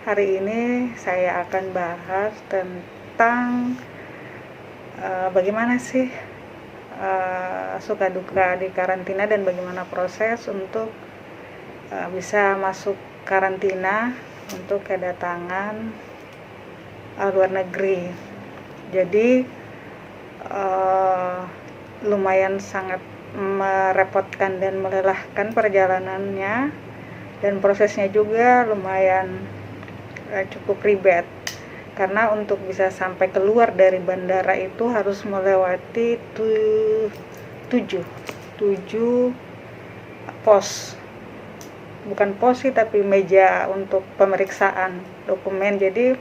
Hari ini saya akan bahas tentang bagaimana sih suka duka di karantina dan bagaimana proses untuk bisa masuk karantina untuk kedatangan luar negeri. Jadi lumayan sangat merepotkan dan melelahkan perjalanannya, dan prosesnya juga lumayan cukup ribet, karena untuk bisa sampai keluar dari bandara itu harus melewati tujuh pos, bukan pos sih tapi meja untuk pemeriksaan dokumen. Jadi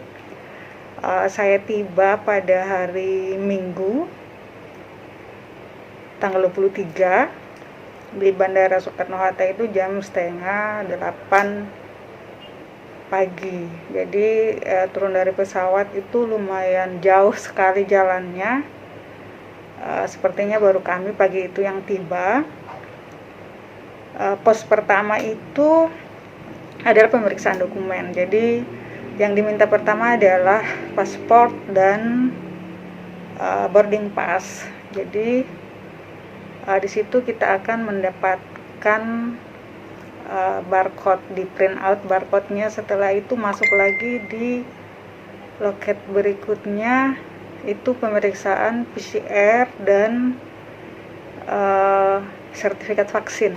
saya tiba pada hari Minggu tanggal 23 di Bandara Soekarno-Hatta itu jam 7:30 pagi. Jadi turun dari pesawat itu lumayan jauh sekali jalannya. Sepertinya baru kami pagi itu yang tiba. Pos pertama itu adalah pemeriksaan dokumen. Jadi yang diminta pertama adalah paspor dan boarding pass. Jadi di situ kita akan mendapatkan barcode, di print out barcode-nya. Setelah itu masuk lagi di loket berikutnya, itu pemeriksaan PCR dan sertifikat vaksin.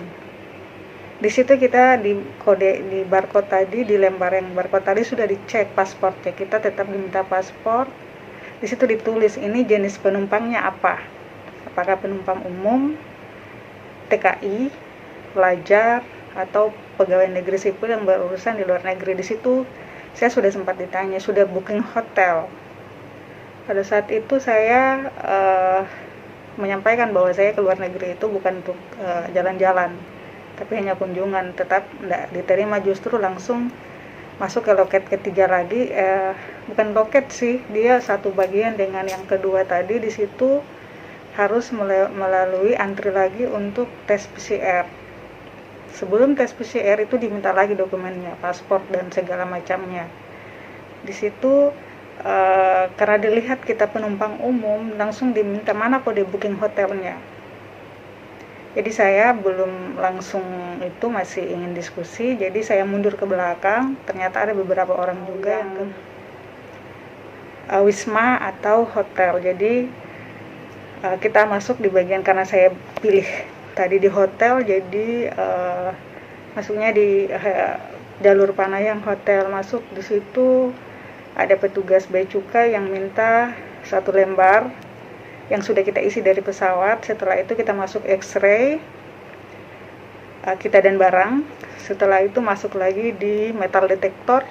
Di situ kita di kode di barcode tadi, di lembar yang barcode tadi sudah dicek paspornya. Kita tetap diminta paspor. Di situ ditulis ini jenis penumpangnya apa. Apakah penumpang umum, TKI, pelajar, atau pegawai negeri sipil yang berurusan di luar negeri. Di situ saya sudah sempat ditanya, sudah booking hotel. Pada saat itu saya menyampaikan bahwa saya ke luar negeri itu bukan untuk jalan-jalan, tapi hanya kunjungan. Tetap tidak diterima, justru langsung masuk ke loket ketiga lagi. Bukan loket sih, dia satu bagian dengan yang kedua tadi. Di situ harus melalui antri lagi untuk tes PCR. Sebelum tes PCR itu diminta lagi dokumennya, paspor dan segala macamnya. Di situ karena dilihat kita penumpang umum, langsung diminta mana kode booking hotelnya. Jadi saya belum langsung itu, masih ingin diskusi. Jadi saya mundur ke belakang. Ternyata ada beberapa orang juga yang ke wisma atau hotel. Jadi kita masuk di bagian, karena saya pilih tadi di hotel, jadi masuknya di jalur Panayang Hotel. Masuk di situ ada petugas bea cukai yang minta satu lembar yang sudah kita isi dari pesawat. Setelah itu kita masuk X-ray, kita dan barang. Setelah itu masuk lagi di metal detektor,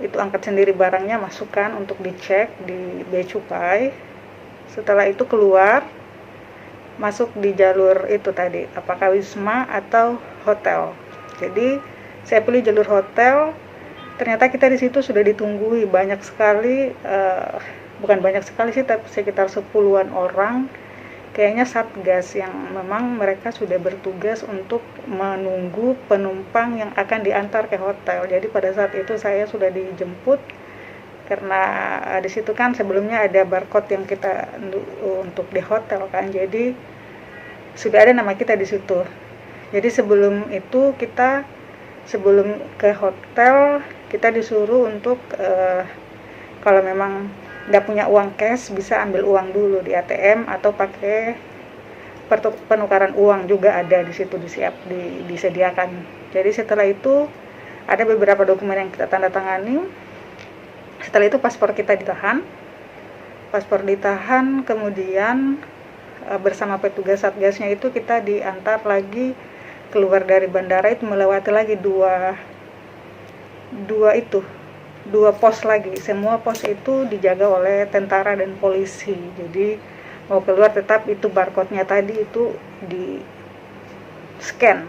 itu angkat sendiri barangnya, masukkan untuk dicek di bea cukai. Setelah itu keluar, masuk di jalur itu tadi, apakah wisma atau hotel. Jadi saya pilih jalur hotel. Ternyata kita di situ sudah ditunggui banyak sekali, bukan banyak sekali sih, tapi sekitar 10-an orang. Kayaknya satgas yang memang mereka sudah bertugas untuk menunggu penumpang yang akan diantar ke hotel. Jadi pada saat itu saya sudah dijemput, karena di situ kan sebelumnya ada barcode yang kita untuk di hotel kan. Jadi sudah ada nama kita di situ. Jadi sebelum itu sebelum ke hotel kita disuruh untuk kalau memang nggak punya uang cash, bisa ambil uang dulu di ATM atau pakai penukaran uang juga ada di situ, disediakan. Jadi setelah itu ada beberapa dokumen yang kita tanda tangani. Setelah itu paspor kita ditahan, kemudian bersama petugas satgasnya itu kita diantar lagi keluar dari bandara. Itu melewati lagi dua pos lagi. Semua pos itu dijaga oleh tentara dan polisi. Jadi mau keluar tetap itu barcode-nya tadi itu di scan.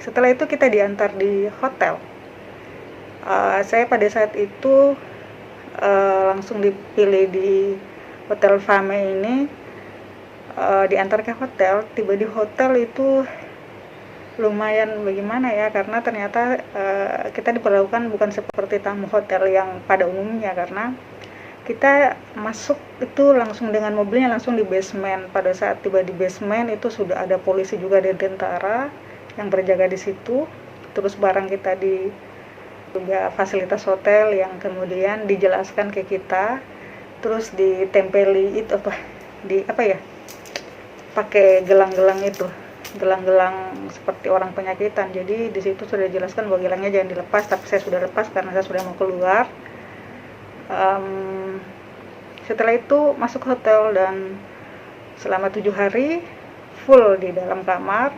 Setelah itu kita diantar di hotel. Saya pada saat itu langsung dipilih di Hotel Fame ini, diantar ke hotel. Tiba di hotel itu lumayan bagaimana ya, karena ternyata kita diperlakukan bukan seperti tamu hotel yang pada umumnya, karena kita masuk itu langsung dengan mobilnya langsung di basement. Pada saat tiba di basement itu sudah ada polisi juga dan tentara yang berjaga di situ. Terus barang kita di juga fasilitas hotel yang kemudian dijelaskan ke kita, terus ditempeli itu apa ya, pakai gelang-gelang itu, gelang-gelang seperti orang penyakitan. Jadi di situ sudah dijelaskan bahwa gelangnya jangan dilepas, tapi saya sudah lepas karena saya sudah mau keluar. Setelah itu masuk hotel dan selama 7 hari full di dalam kamar.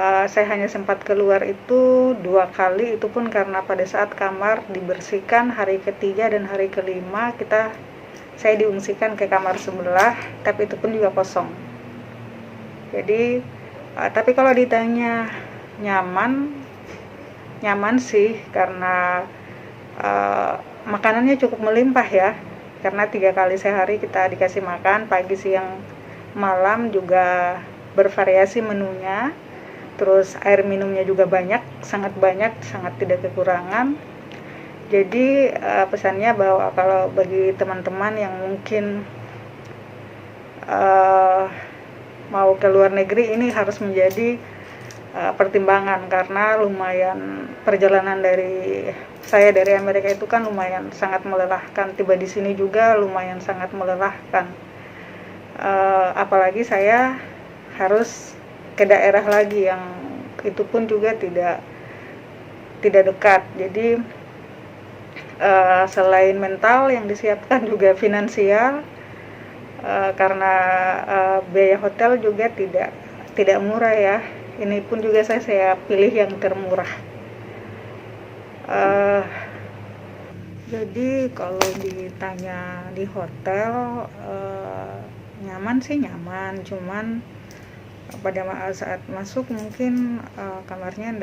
Saya hanya sempat keluar itu 2 kali, itu pun karena pada saat kamar dibersihkan hari ketiga dan hari kelima saya diungsikan ke kamar sebelah, tapi itu pun juga kosong. Jadi tapi kalau ditanya nyaman sih, karena makanannya cukup melimpah ya, karena 3 kali sehari kita dikasih makan, pagi, siang, malam, juga bervariasi menunya. Terus air minumnya juga sangat banyak, sangat tidak kekurangan. Jadi pesannya bahwa kalau bagi teman-teman yang mungkin mau ke luar negeri, ini harus menjadi pertimbangan, karena lumayan perjalanan dari Amerika itu kan lumayan sangat melelahkan. Tiba di sini juga lumayan sangat melelahkan. Apalagi saya harus ke daerah lagi yang itu pun juga tidak dekat. Jadi selain mental yang disiapkan, juga finansial, karena biaya hotel juga tidak murah ya. Ini pun juga saya pilih yang termurah. Jadi kalau ditanya di hotel, nyaman sih nyaman, cuman pada saat masuk mungkin kamarnya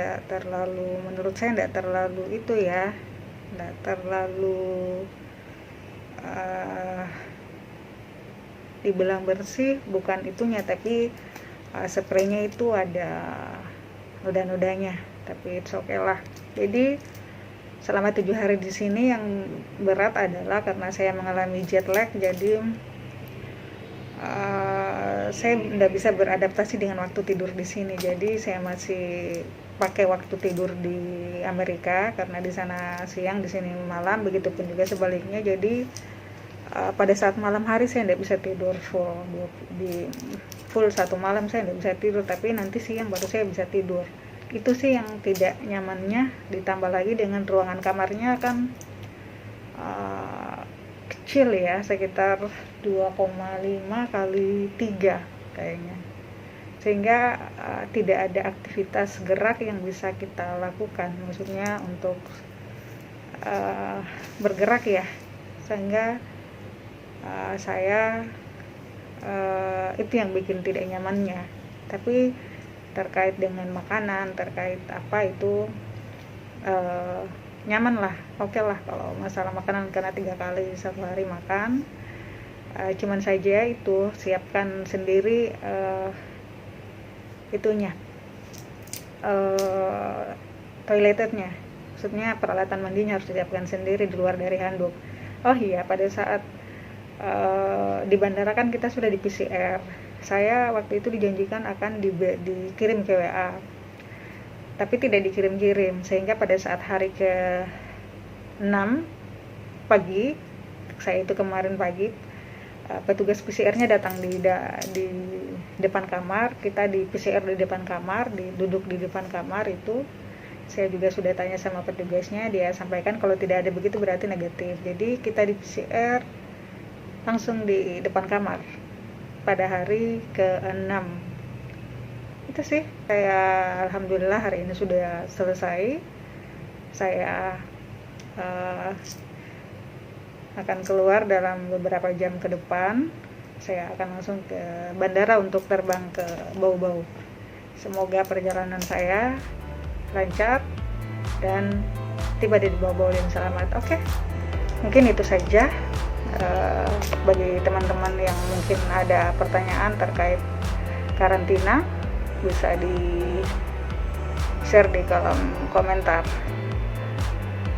menurut saya enggak terlalu itu ya, enggak terlalu dibilang bersih, bukan itunya, tapi spraynya itu ada noda-nodanya, tapi it's okay lah. Jadi selama 7 hari di sini yang berat adalah karena saya mengalami jet lag, jadi saya tidak bisa beradaptasi dengan waktu tidur di sini. Jadi saya masih pakai waktu tidur di Amerika, karena di sana siang, di sini malam, begitupun juga sebaliknya. Jadi pada saat malam hari saya tidak bisa tidur full 1 malam saya tidak bisa tidur, tapi nanti siang baru saya bisa tidur. Itu sih yang tidak nyamannya, ditambah lagi dengan ruangan kamarnya kan kecil ya, sekitar 2,5 kali 3 kayaknya, sehingga tidak ada aktivitas gerak yang bisa kita lakukan, maksudnya untuk bergerak ya, sehingga saya itu yang bikin tidak nyamannya. Tapi terkait dengan makanan, terkait apa itu nyaman lah, oke lah kalau masalah makanan, karena 3 kali 1 hari makan. Cuman saja itu siapkan sendiri itunya, toiletnya, maksudnya peralatan mandinya harus disiapkan sendiri di luar dari handuk. Oh iya, pada saat di bandara kan kita sudah di PCR. Saya waktu itu dijanjikan akan dikirim ke WA, tapi tidak dikirim-kirim, sehingga pada saat hari ke-6 pagi, saya itu kemarin pagi, petugas PCR-nya datang di depan kamar. Kita di PCR di depan kamar, duduk di depan kamar itu. Saya juga sudah tanya sama petugasnya, dia sampaikan kalau tidak ada begitu berarti negatif. Jadi kita di PCR langsung di depan kamar pada hari ke-6. Itu sih, saya alhamdulillah hari ini sudah selesai. Saya akan keluar dalam beberapa jam ke depan. Saya akan langsung ke bandara untuk terbang ke Bau-Bau. Semoga perjalanan saya lancar dan tiba di Bau-Bau dengan selamat. Oke, mungkin itu saja. Bagi teman-teman yang mungkin ada pertanyaan terkait karantina, bisa share di kolom komentar.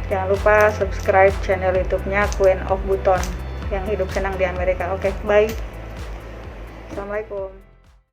Jangan lupa subscribe channel YouTube-nya Queen of Button yang hidup senang di Amerika. Oke, bye. Assalamualaikum.